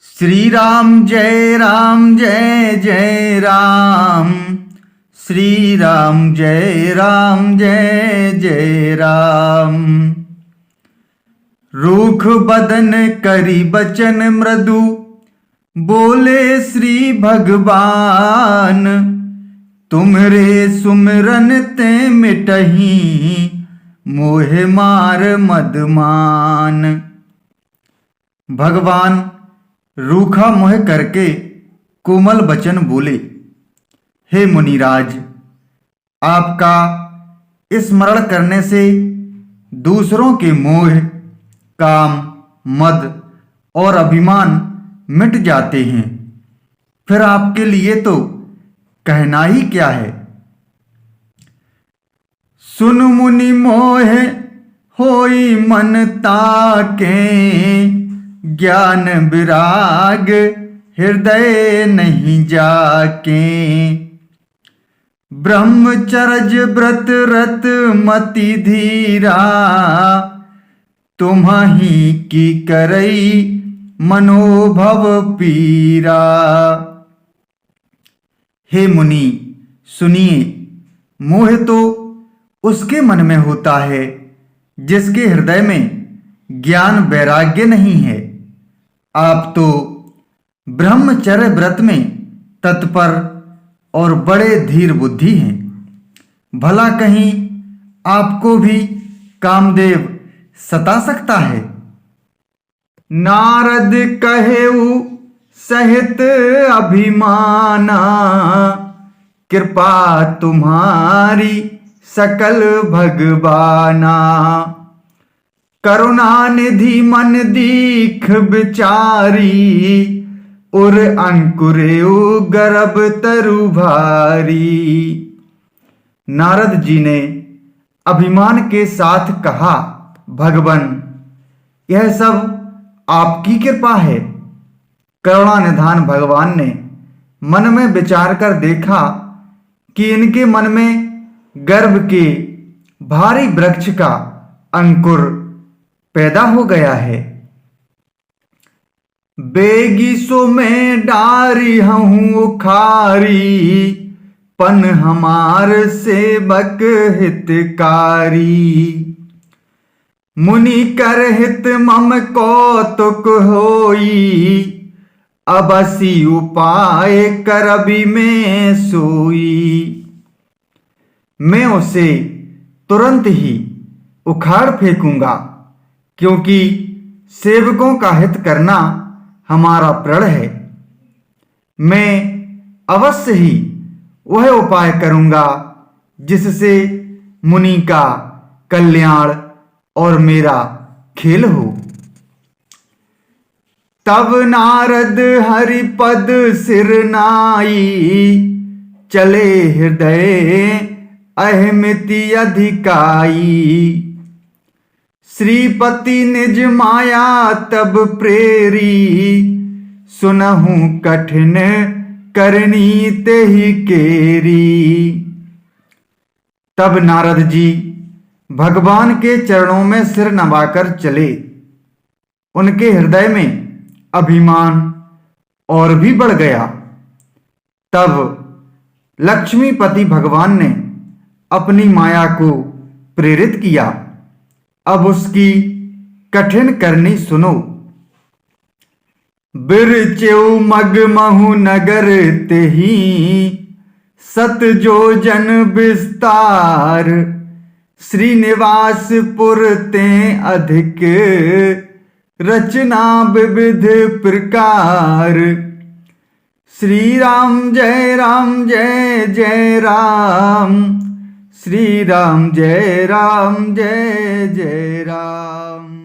श्री राम जय जय राम। श्री राम जय जय राम। रूख बदन करी बचन मृदु, बोले श्री भगवान। तुम्हरे सुमिरन ते मिटही, मोहे मार मदमान। भगवान रूखा मोह करके कोमल बचन बोले, हे मुनिराज, आपका स्मरण करने से दूसरों के मोह, काम, मद और अभिमान मिट जाते हैं। फिर आपके लिए तो कहना ही क्या है। सुन मुनि मोह होई मन ताके, ज्ञान विराग हृदय नहीं जाके। ब्रह्मचर्य व्रत रत मति धीरा, तुम्हि की करई मनोभव पीरा। हे मुनि सुनिए, मोह तो उसके मन में होता है जिसके हृदय में ज्ञान वैराग्य नहीं है। आप तो ब्रह्मचर्य व्रत में तत्पर और बड़े धीर बुद्धि हैं। भला कहीं आपको भी कामदेव सता सकता है। नारद कहेउ सहित अभिमाना, कृपा तुम्हारी सकल भगवाना। करुणा निधि मन दीख बिचारी, उर अंकुरेउ गर्भ तरु भारी। नारद जी ने अभिमान के साथ कहा, भगवन, यह सब आपकी कृपा है। करुणा निधान भगवान ने मन में विचार कर देखा कि इनके मन में गर्भ के भारी वृक्ष का अंकुर पैदा हो गया है। बेगी सो में डारी हूँ उखारी, पन हमार सेवक हितकारी। मुनि कर हित मम कौतुक होई, अबसी उपाय करबी में सोई। मैं उसे तुरंत ही उखाड़ फेंकूंगा, क्योंकि सेवकों का हित करना हमारा प्रण है। मैं अवश्य ही वह उपाय करूंगा जिससे मुनि का कल्याण और मेरा खेल हो। तब नारद हरिपद सिर नाई, चले हृदय अहमिति अधिकाई। श्रीपति निज माया तब प्रेरी, सुनहु कठिन करनी तेहि केरी। तब नारद जी भगवान के चरणों में सिर नवाकर चले। उनके हृदय में अभिमान और भी बढ़ गया। तब लक्ष्मीपति भगवान ने अपनी माया को प्रेरित किया। अब उसकी कठिन करनी सुनो। बिरचेउ मग महु नगर तेहि, सत जो जन विस्तार। श्रीनिवासपुर ते अधिक, रचना विविध प्रकार। श्री राम जय जय राम। श्री राम जय जय राम।